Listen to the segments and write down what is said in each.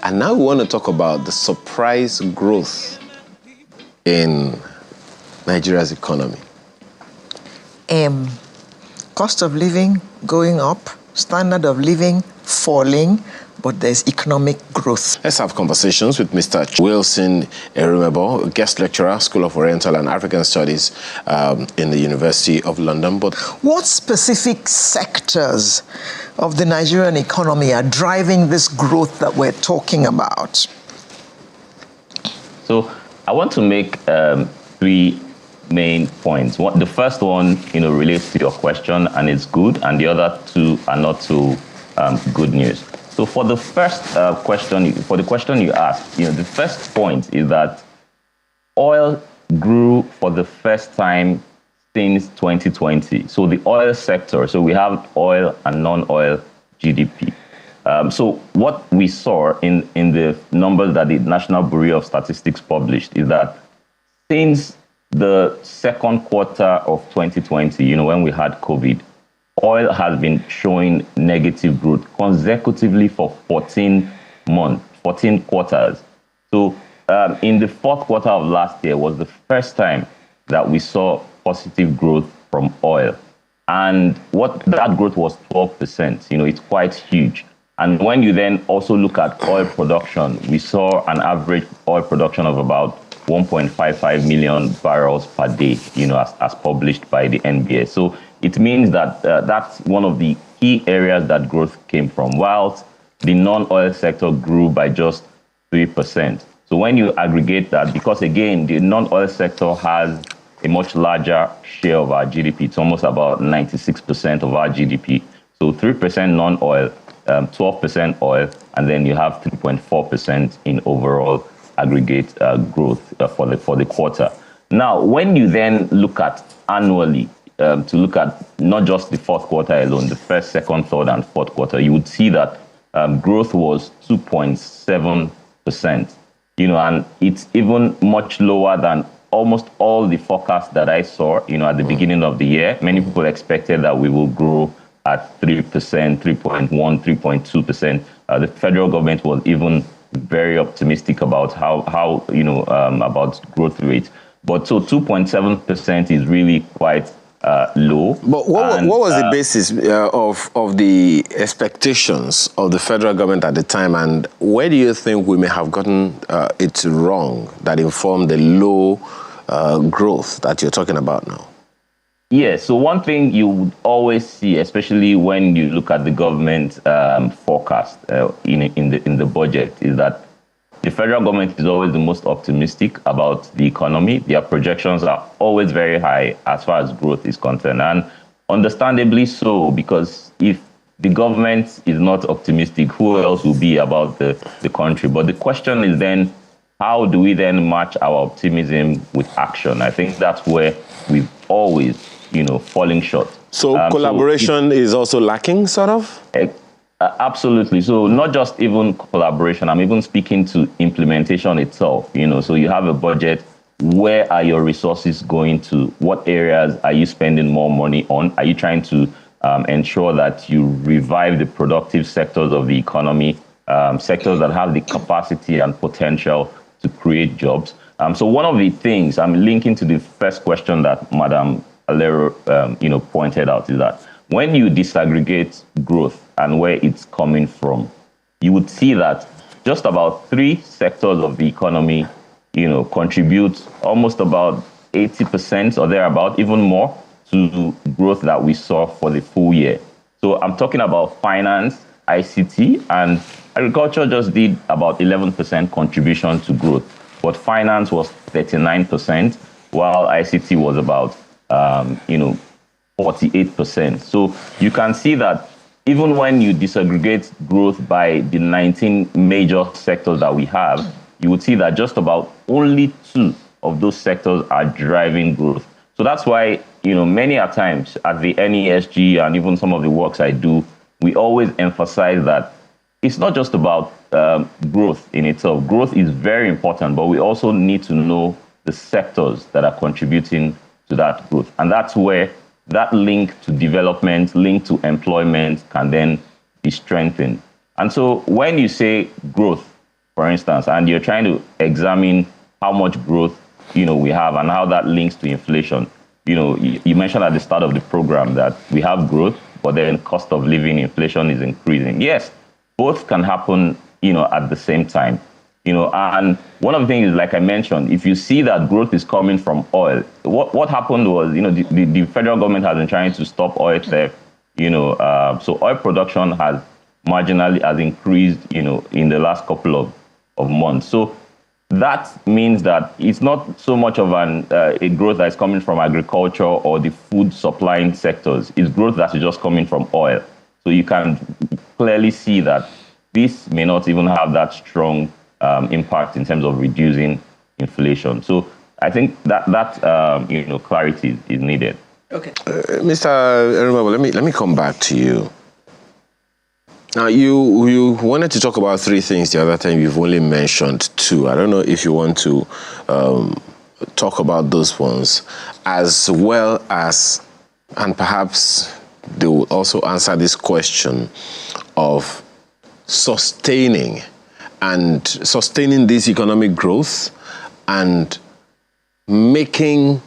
And now we want to talk about the surprise growth in Nigeria's economy. Cost of living going up, standard of living falling, but there's economic growth. Let's have conversations with Mr. Wilson Erumebor, guest lecturer, School of Oriental and African Studies in the University of London. But what specific sectors of the Nigerian economy are driving this growth that we're talking about? So I want to make three main points. The first one, relates to your question, and it's good, and the other two are not so good news. So for the first question you asked, the first point is that oil grew for the first time since 2020. So the oil sector, so we have oil and non-oil GDP. So what we saw in the numbers that the National Bureau of Statistics published is that since the second quarter of 2020, when we had COVID, oil has been showing negative growth consecutively for 14 quarters. So in the fourth quarter of last year was the first time that we saw positive growth from oil. And that growth was 12%. It's quite huge. And when you then also look at oil production, we saw an average oil production of about 1.55 million barrels per day, as published by the NBS. So it means that that's one of the key areas that growth came from, whilst the non-oil sector grew by just 3%. So when you aggregate that, because again, the non-oil sector has a much larger share of our GDP, it's almost about 96% of our GDP. So 3% non-oil, 12% oil, and then you have 3.4% in overall aggregate growth for the quarter. Now, when you then look at annually, to look at not just the fourth quarter alone, the first, second, third, and fourth quarter, you would see that growth was 2.7%. And it's even much lower than almost all the forecasts that I saw, at the beginning of the year. Many people expected that we will grow at 3%, 3.1%, 3.2%. The federal government was even very optimistic about how about growth rate. But so 2.7% is really quite low. But what was the basis of the expectations of the federal government at the time, and where do you think we may have gotten it wrong that informed the low growth that you're talking about now? Yeah, so one thing you would always see, especially when you look at the government forecast in the budget, is that the federal government is always the most optimistic about the economy. Their projections are always very high as far as growth is concerned, and understandably so, because if the government is not optimistic, who else will be about the country? But the question is then, how do we then match our optimism with action? I think that's where we've always falling short. So collaboration is also lacking, sort of? Absolutely. So not just even collaboration, I'm even speaking to implementation itself. So you have a budget. Where are your resources going to? What areas are you spending more money on? Are you trying to ensure that you revive the productive sectors of the economy, sectors that have the capacity and potential to create jobs? So one of the things I'm linking to the first question that Madam Alero, pointed out, is that when you disaggregate growth and where it's coming from, you would see that just about 3 sectors of the economy, contribute almost about 80% or thereabout, even more, to growth that we saw for the full year. So I'm talking about finance, ICT, and agriculture just did about 11% contribution to growth, but finance was 39%, while ICT was about 48%. So you can see that even when you disaggregate growth by the 19 major sectors that we have, you would see that just about only 2 of those sectors are driving growth. So that's why, many a times at the NESG and even some of the works I do, we always emphasize that it's not just about growth in itself. Growth is very important, but we also need to know the sectors that are contributing to that growth. And that's where that link to development, link to employment can then be strengthened. And so when you say growth, for instance, and you're trying to examine how much growth, we have and how that links to inflation. You mentioned at the start of the program that we have growth, but then cost of living, inflation is increasing. Yes, both can happen, at the same time. And one of the things, like I mentioned, if you see that growth is coming from oil, what happened was, the federal government has been trying to stop oil theft, so oil production has marginally increased, in the last couple of months. So that means that it's not so much of a growth that is coming from agriculture or the food supplying sectors. It's growth that is just coming from oil. So you can clearly see that this may not even have that strong impact in terms of reducing inflation. So I think that clarity is needed. Okay, Mr. Erumebor, let me come back to you. Now, you wanted to talk about three things the other time. You've only mentioned two. I don't know if you want to talk about those ones, as well as, and perhaps they will also answer this question of sustaining this economic growth and making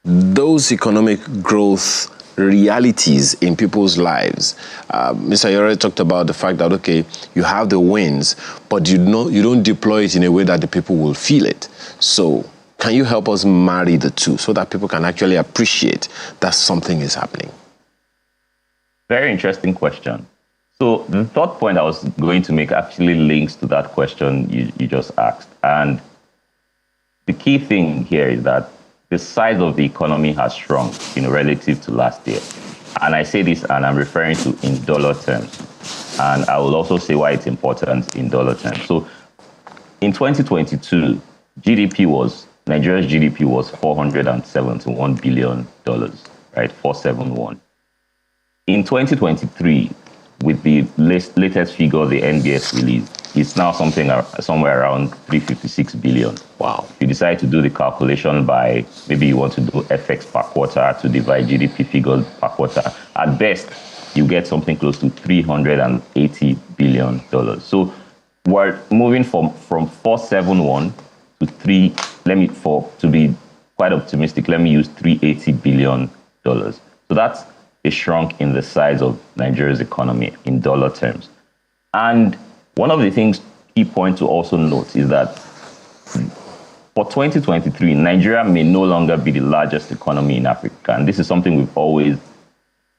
those economic growth realities in people's lives. Mr. Yore talked about the fact that, okay, you have the wins, but you don't deploy it in a way that the people will feel it. So can you help us marry the two so that people can actually appreciate that something is happening? Very interesting question. So the third point I was going to make actually links to that question you just asked. And the key thing here is that the size of the economy has shrunk, relative to last year. And I say this, and I'm referring to in dollar terms. And I will also say why it's important in dollar terms. So in 2022, Nigeria's GDP was $471 billion, right? 471. In 2023, with the latest figure the NBS released, it's now somewhere around 356 billion. Wow. If you decide to do the calculation by, maybe you want to do FX per quarter to divide GDP figures per quarter, at best, you get something close to $380 billion. So we're moving from 471 to to be quite optimistic, let me use $380 billion. So that's a shrunk in the size of Nigeria's economy in dollar terms. And one of the things, key point to also note is that for 2023, Nigeria may no longer be the largest economy in Africa. And this is something we've always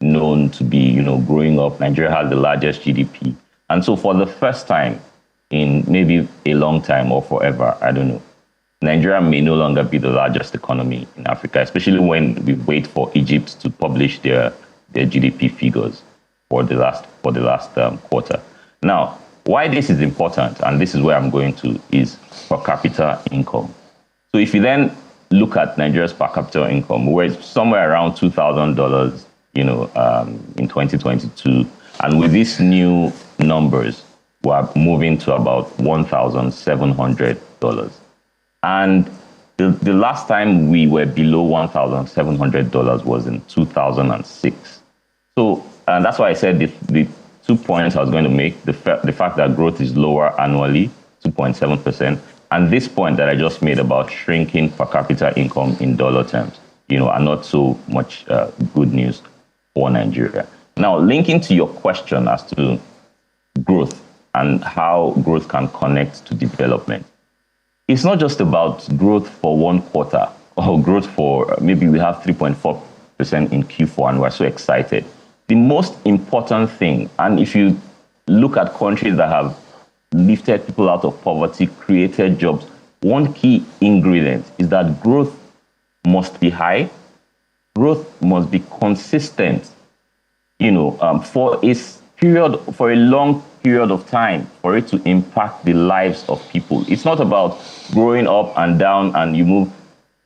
known to be, growing up. Nigeria has the largest GDP. And so for the first time in maybe a long time or forever, I don't know, Nigeria may no longer be the largest economy in Africa, especially when we wait for Egypt to publish their GDP figures for the last quarter. Now, why this is important, and this is where I'm going to, is per capita income. So if you then look at Nigeria's per capita income, we're somewhere around $2,000, in 2022, and with these new numbers, we're moving to about $1,700. And the last time we were below $1,700 was in 2006. So, and that's why I said the 2 points I was going to make, the fact that growth is lower annually, 2.7%, and this point that I just made about shrinking per capita income in dollar terms, are not so much good news for Nigeria. Now, linking to your question as to growth and how growth can connect to development, it's not just about growth for one quarter or growth for maybe we have 3.4% in Q4 and we're so excited. The most important thing, and if you look at countries that have lifted people out of poverty, created jobs, one key ingredient is that growth must be high, growth must be consistent, for a long period of time, for it to impact the lives of people. It's not about growing up and down and you move.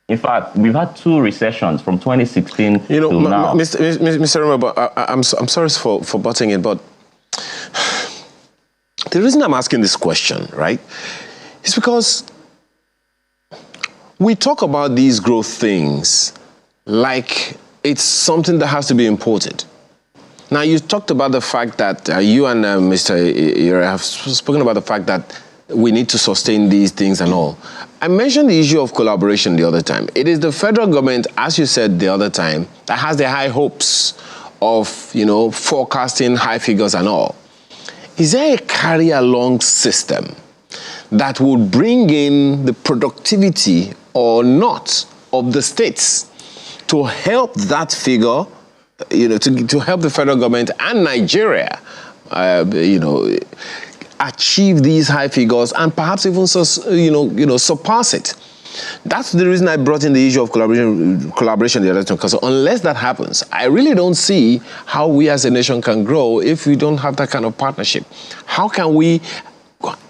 In fact, we've had 2 recessions from 2016 till now. Mr. Erumebor, I'm sorry for butting in, but the reason I'm asking this question, right, is because we talk about these growth things like it's something that has to be imported. Now, you talked about the fact that you and Mr. Yore have spoken about the fact that we need to sustain these things and all. I mentioned the issue of collaboration the other time. It is the federal government, as you said the other time, that has the high hopes of, forecasting high figures and all. Is there a carry-along system that would bring in the productivity or not of the states to help that figure, to help the federal government and Nigeria, achieve these high figures and perhaps even surpass it? That's the reason I brought in the issue of collaboration the other time, because unless that happens, I really don't see how we as a nation can grow if we don't have that kind of partnership. How can we,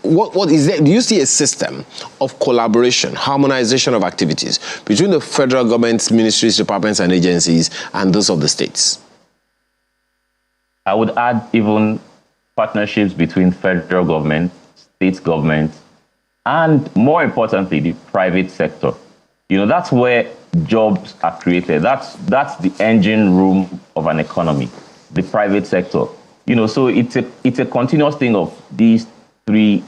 what is there? Do you see a system of collaboration, harmonization of activities between the federal government's ministries, departments, and agencies and those of the states? I would add even partnerships between federal government, state government, and more importantly, the private sector. That's where jobs are created. That's the engine room of an economy, the private sector. So it's a continuous thing of these three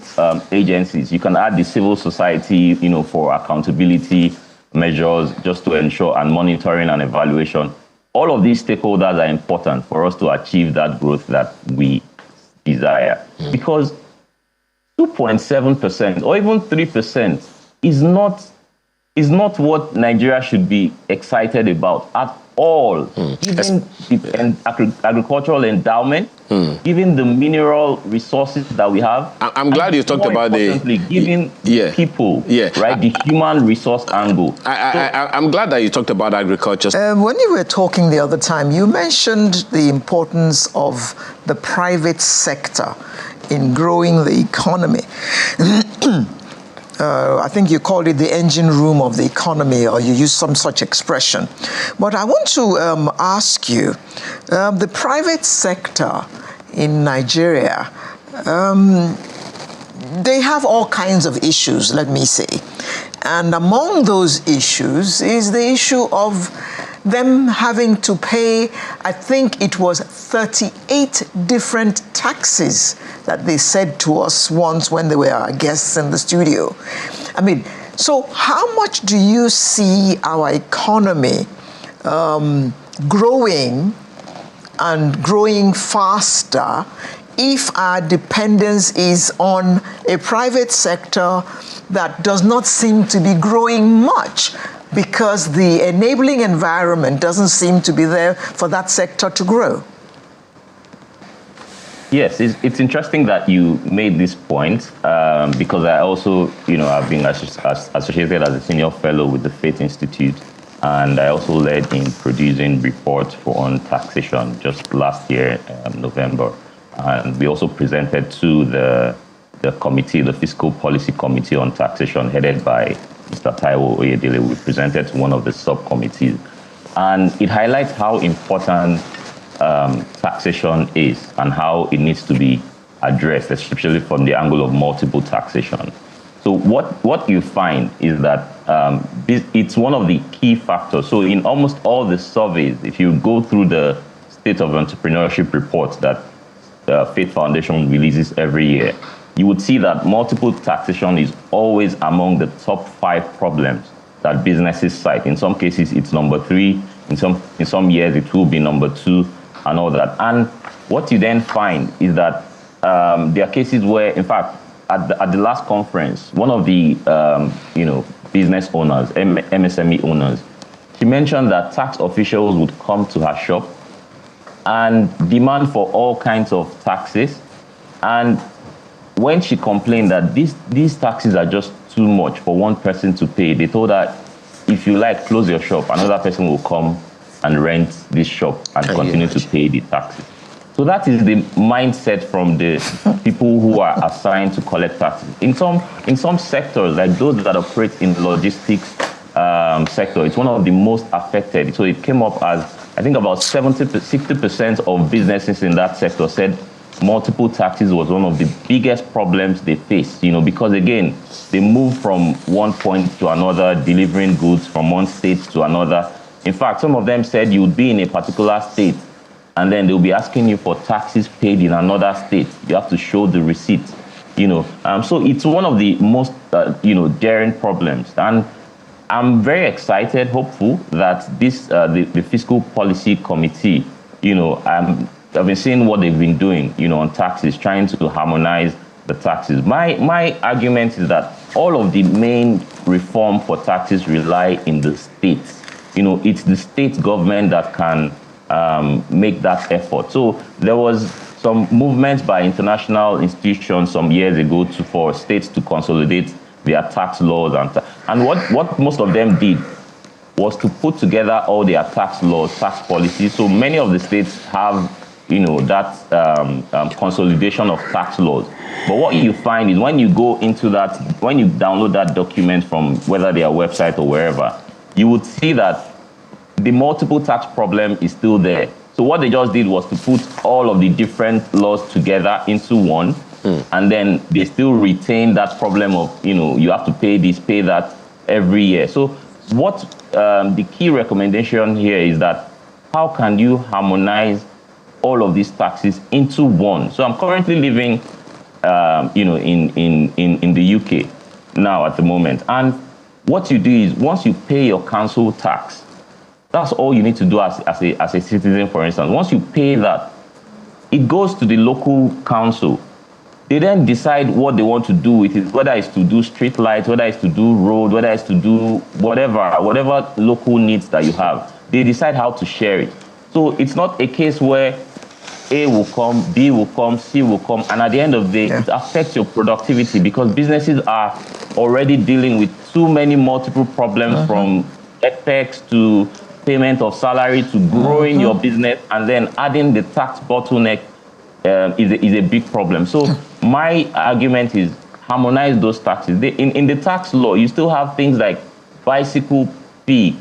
agencies. You can add the civil society, for accountability measures, just to ensure and monitoring and evaluation. All of these stakeholders are important for us to achieve that growth that we desire. Because 2.7% or even 3% is not what Nigeria should be excited about at all. Given the agricultural endowment, given the mineral resources that we have. I'm glad you talked about giving people, right, the human resource angle. I'm glad that you talked about agriculture. When you were talking the other time, you mentioned the importance of the private sector in growing the economy. I think you called it the engine room of the economy, or you used some such expression. But I want to ask you, the private sector in Nigeria, they have all kinds of issues, let me say. And among those issues is the issue of them having to pay, I think it was 38 different taxes that they said to us once when they were our guests in the studio. I mean, so how much do you see our economy growing and growing faster if our dependence is on a private sector that does not seem to be growing much, because the enabling environment doesn't seem to be there for that sector to grow? Yes, it's interesting that you made this point, because I also, have been associated as a senior fellow with the Faith Institute, and I also led in producing reports on taxation just last year, November. And we also presented to the committee, the Fiscal Policy Committee on Taxation, headed by Mr. Taiwo Oyedele. We presented to one of the subcommittees. And it highlights how important taxation is and how it needs to be addressed, especially from the angle of multiple taxation. So what you find is that it's one of the key factors. So in almost all the surveys, if you go through the State of Entrepreneurship reports that the Faith Foundation releases every year, you would see that multiple taxation is always among the top 5 problems that businesses cite. In some cases, it's number 3. In some years, it will be number 2, and all that. And what you then find is that there are cases where, in fact, at the last conference, one of the business owners, MSME owners, she mentioned that tax officials would come to her shop and demand for all kinds of taxes. And when she complained that these taxes are just too much for one person to pay, they told her, if you like, close your shop, another person will come and rent this shop and continue to pay the taxes. So that is the mindset from the people who are assigned to collect taxes. In some sectors, like those that operate in the logistics sector, it's one of the most affected. So it came up as, I think about 70 to 60% of businesses in that sector said multiple taxes was one of the biggest problems they faced, because again, they move from one point to another, delivering goods from one state to another. In fact, some of them said you would be in a particular state and then they'll be asking you for taxes paid in another state. You have to show the receipt. So it's one of the most, daring problems. And I'm very excited, hopeful that this, the Fiscal Policy Committee, I've been seeing what they've been doing, on taxes, trying to harmonize the taxes. My argument is that all of the main reform for taxes rely in the states. It's the state government that can make that effort. So there was some movement by international institutions some years ago for states to consolidate their tax laws. And what most of them did was to put together all their tax laws, tax policies. So many of the states have, that consolidation of tax laws. But what you find is when you go into that, when you download that document from whether their website or wherever, you would see that the multiple tax problem is still there. So what they just did was to put all of the different laws together into one, and then they still retain that problem of, you have to pay this, pay that every year. So what the key recommendation here is that how can you harmonize all of these taxes into one? So I'm currently living, in the UK now at the moment. And what you do is once you pay your council tax, that's all you need to do as a citizen, for instance. Once you pay that, it goes to the local council. They then decide what they want to do with it, whether it's to do street lights, whether it's to do road, whether it's to do whatever local needs that you have. They decide how to share it. So it's not a case where A will come, B will come, C will come, and at the end of the day, it affects your productivity because businesses are already dealing with too many multiple problems from FX to payment of salary to growing your business, and then adding the tax bottleneck is a big problem. So my argument is harmonize those taxes. In the tax law, you still have things like bicycle fee,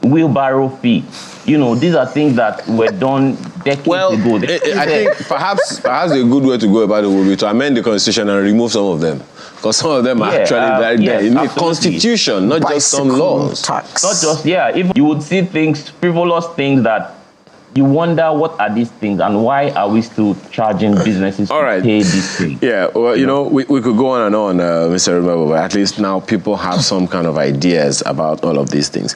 wheelbarrow fee. These are things that were done decades ago. I think perhaps a good way to go about it would be to amend the constitution and remove some of them. Because some of them are actually very there. You need a constitution, not just some laws. Tax. Not just, even you would see things, frivolous things that you wonder what are these things and why are we still charging businesses to pay these things? Yeah, well, we could go on and on, Mr. Erumebor, but at least now people have some kind of ideas about all of these things.